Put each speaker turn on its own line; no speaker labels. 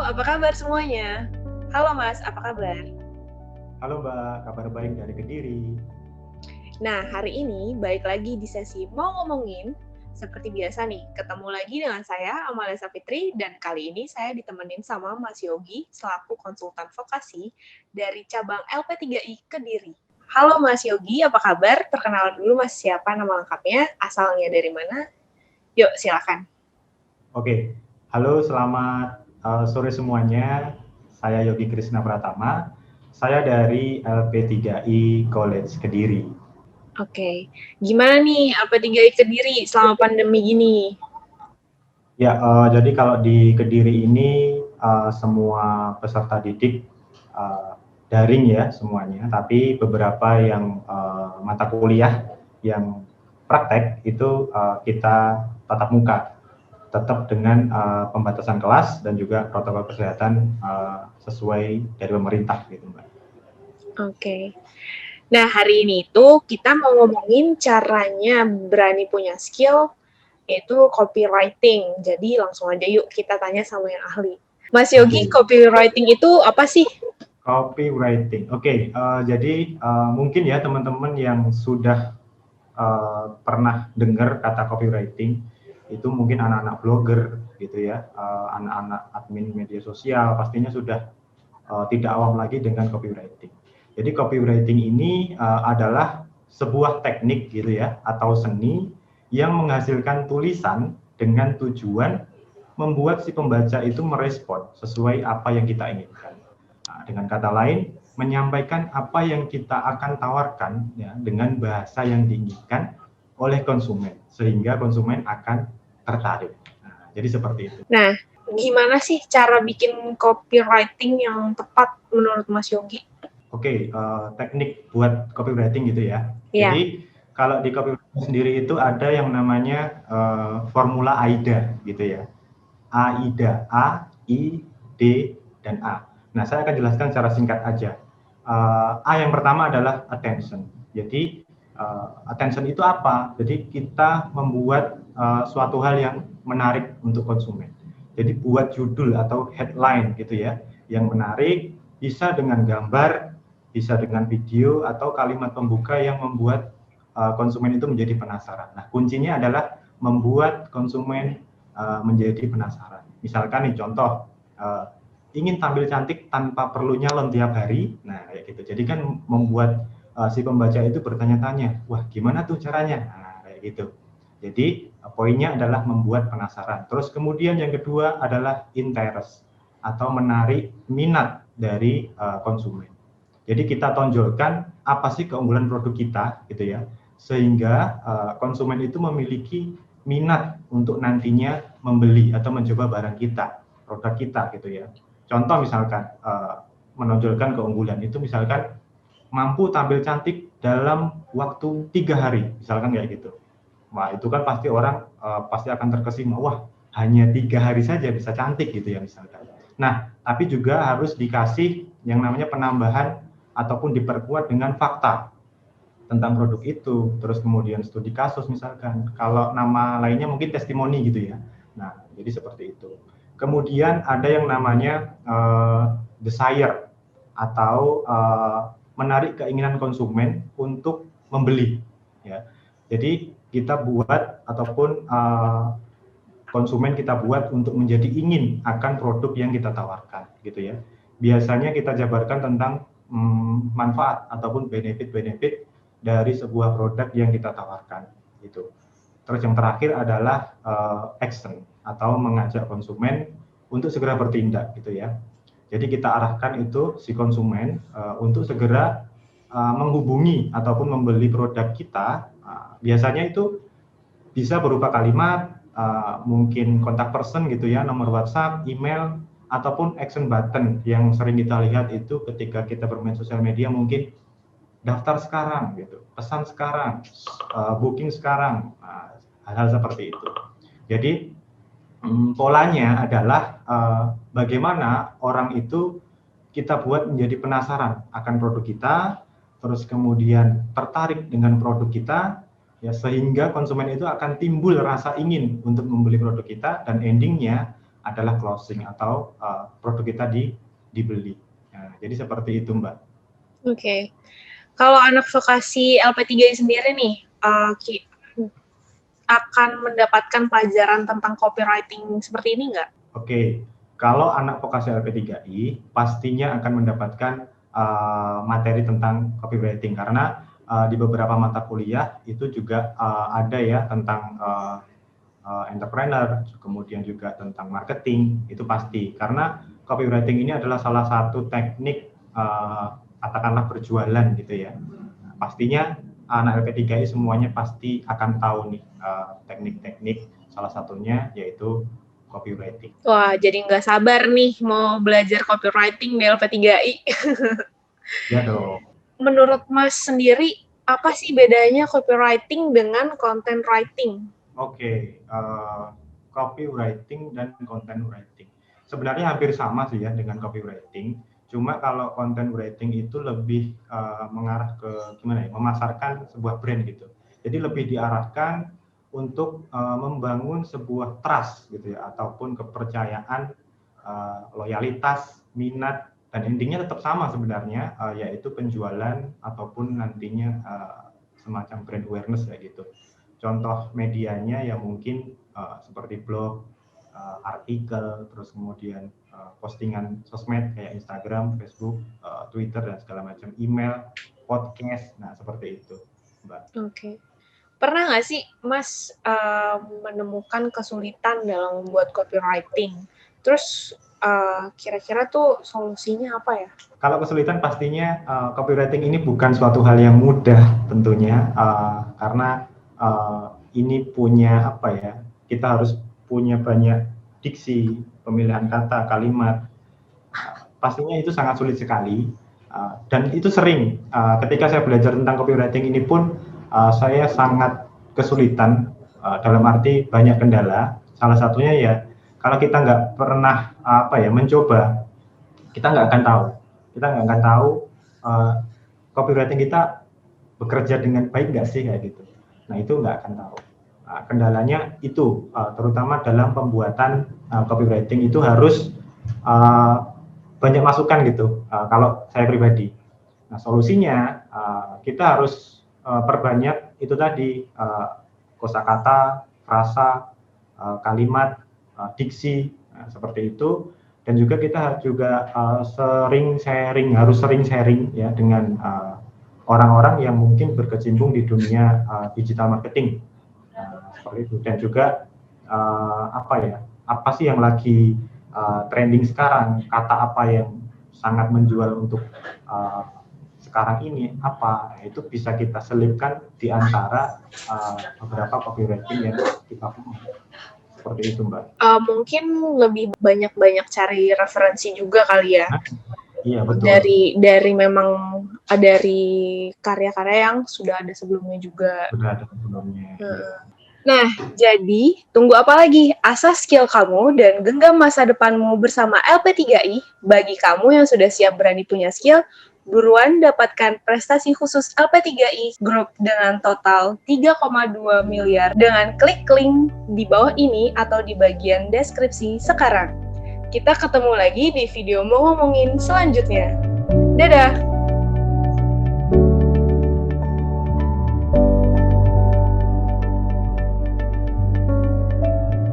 apa kabar semuanya? Halo Mas, apa kabar?
Halo Mbak, kabar baik dari Kediri.
Nah, hari ini balik lagi di sesi Mau Ngomongin. Seperti biasa nih, ketemu lagi dengan saya, Amalia Safitri, dan kali ini saya ditemenin sama Mas Yogi, selaku konsultan vokasi dari cabang LP3I Kediri. Halo Mas Yogi, apa kabar? Perkenalan dulu Mas, siapa nama lengkapnya, asalnya dari mana? Yuk, silakan.
Oke, halo selamat sore semuanya. Saya Yogi Krisna Pratama. Saya dari LP3I College Kediri.
Oke, gimana nih LP3I Kediri selama pandemi gini?
Ya, jadi kalau di Kediri ini semua peserta didik daring ya semuanya, tapi beberapa yang mata kuliah yang praktek itu kita tatap muka, tetap dengan pembatasan kelas dan juga protokol kesehatan sesuai dari pemerintah gitu Mbak.
Oke. Nah, hari ini tuh kita mau ngomongin caranya berani punya skill, yaitu copywriting. Jadi langsung aja yuk kita tanya sama yang ahli. Mas Yogi,
Oke.
copywriting itu apa sih?
Copywriting. Oke, jadi mungkin ya teman-teman yang sudah pernah dengar kata copywriting itu mungkin anak-anak blogger gitu ya, anak-anak admin media sosial pastinya sudah tidak awam lagi dengan copywriting. Jadi copywriting ini adalah sebuah teknik gitu ya atau seni yang menghasilkan tulisan dengan tujuan membuat si pembaca itu merespon sesuai apa yang kita inginkan. Nah, dengan kata lain, menyampaikan apa yang kita akan tawarkan ya, dengan bahasa yang diinginkan oleh konsumen, sehingga konsumen akan tertarik. Nah, jadi seperti itu.
Nah, gimana sih cara bikin copywriting yang tepat menurut Mas Yogi?
Oke, teknik buat copywriting gitu ya.
Ya.
Jadi kalau di copywriting sendiri itu ada yang namanya formula AIDA gitu ya. AIDA, A, I, D, dan A. Nah, saya akan jelaskan secara singkat aja. A yang pertama adalah attention. Jadi attention itu apa? Jadi kita membuat suatu hal yang menarik untuk konsumen. Jadi buat judul atau headline gitu ya, yang menarik, bisa dengan gambar, bisa dengan video atau kalimat pembuka yang membuat konsumen itu menjadi penasaran. Nah, kuncinya adalah membuat konsumen menjadi penasaran. Misalkan nih contoh, ingin tampil cantik tanpa perlu nyalon tiap hari, nah kayak gitu. Jadi kan membuat si pembaca itu bertanya-tanya, wah gimana tuh caranya? Nah kayak gitu. Jadi poinnya adalah membuat penasaran. Terus kemudian yang kedua adalah interest atau menarik minat dari konsumen. Jadi kita tonjolkan apa sih keunggulan produk kita gitu ya, sehingga konsumen itu memiliki minat untuk nantinya membeli atau mencoba barang kita, produk kita gitu ya. Contoh misalkan menonjolkan keunggulan itu misalkan mampu tampil cantik dalam waktu 3 hari, misalkan kayak gitu. Wah itu kan pasti orang pasti akan terkesima, wah hanya 3 hari saja bisa cantik gitu ya misalkan. Nah tapi juga harus dikasih yang namanya penambahan ataupun diperkuat dengan fakta tentang produk itu, terus kemudian studi kasus misalkan, kalau nama lainnya mungkin testimoni gitu ya. Nah, jadi seperti itu. Kemudian ada yang namanya desire atau menarik keinginan konsumen untuk membeli. Ya, jadi kita buat ataupun konsumen kita buat untuk menjadi ingin akan produk yang kita tawarkan, gitu ya. Biasanya kita jabarkan tentang manfaat ataupun benefit-benefit dari sebuah produk yang kita tawarkan gitu. Terus yang terakhir adalah action atau mengajak konsumen untuk segera bertindak gitu ya. Jadi kita arahkan itu si konsumen untuk segera menghubungi ataupun membeli produk kita. Biasanya itu bisa berupa kalimat, mungkin kontak person gitu ya, nomor WhatsApp, email, ataupun action button yang sering kita lihat itu ketika kita bermain sosial media mungkin daftar sekarang gitu, pesan sekarang, booking sekarang, hal-hal seperti itu. Jadi polanya adalah bagaimana orang itu kita buat menjadi penasaran akan produk kita, terus kemudian tertarik dengan produk kita, ya sehingga konsumen itu akan timbul rasa ingin untuk membeli produk kita dan endingnya adalah closing atau produk kita dibeli. Nah, jadi seperti itu, Mbak.
Oke. Kalau anak vokasi LP3I sendiri nih, akan mendapatkan pelajaran tentang copywriting seperti ini nggak?
Oke, kalau anak vokasi LP3I pastinya akan mendapatkan materi tentang copywriting karena di beberapa mata kuliah itu juga ada ya tentang entrepreneur, kemudian juga tentang marketing, itu pasti. Karena copywriting ini adalah salah satu teknik katakanlah berjualan gitu ya. Pastinya anak LP3I semuanya pasti akan tahu nih teknik-teknik, salah satunya yaitu copywriting.
Wah, jadi nggak sabar nih mau belajar copywriting di LP3I.
Ya dong.
Menurut Mas sendiri, apa sih bedanya copywriting dengan content writing?
Oke, copywriting dan content writing. Sebenarnya hampir sama sih ya dengan copywriting. Cuma kalau content writing itu lebih mengarah ke gimana ya, memasarkan sebuah brand gitu. Jadi lebih diarahkan untuk membangun sebuah trust gitu ya, ataupun kepercayaan, loyalitas, minat, dan endingnya tetap sama sebenarnya, yaitu penjualan ataupun nantinya semacam brand awareness kayak gitu. Contoh medianya ya mungkin seperti blog, artikel, terus kemudian postingan sosmed kayak Instagram, Facebook, Twitter, dan segala macam, email, podcast, nah seperti itu, Mbak.
Oke. Pernah nggak sih Mas menemukan kesulitan dalam membuat copywriting? Terus kira-kira tuh solusinya apa ya?
Kalau kesulitan pastinya copywriting ini bukan suatu hal yang mudah tentunya, karena ini punya apa ya, kita harus punya banyak diksi, pemilihan kata, kalimat, pastinya itu sangat sulit sekali, dan itu sering ketika saya belajar tentang copywriting ini pun saya sangat kesulitan, dalam arti banyak kendala. Salah satunya ya kalau kita nggak pernah mencoba, kita nggak akan tahu copywriting kita bekerja dengan baik nggak sih kayak gitu. Nah itu nggak akan tahu. Kendalanya itu terutama dalam pembuatan copywriting itu harus banyak masukan gitu, kalau saya pribadi. Nah solusinya kita harus perbanyak itu tadi, kosakata, frasa, kalimat, diksi, seperti itu. Dan juga kita juga harus sering sharing ya dengan orang-orang yang mungkin berkecimpung di dunia digital marketing, seperti itu. Dan juga apa sih yang lagi trending sekarang, kata apa yang sangat menjual untuk sekarang ini apa, itu bisa kita selipkan di antara beberapa copywriting yang kita punya. Seperti itu, Mbak.
Mungkin lebih banyak cari referensi juga kali ya.
Iya, betul.
Dari karya-karya yang sudah ada sebelumnya juga.
Sudah ada sebelumnya.
Nah, jadi tunggu apa lagi? Asah skill kamu dan genggam masa depanmu bersama LP3I. Bagi kamu yang sudah siap berani punya skill, buruan dapatkan prestasi khusus LP3I Group dengan total 3,2 miliar dengan klik link di bawah ini atau di bagian deskripsi sekarang. Kita ketemu lagi di video mau ngomongin selanjutnya. Dadah!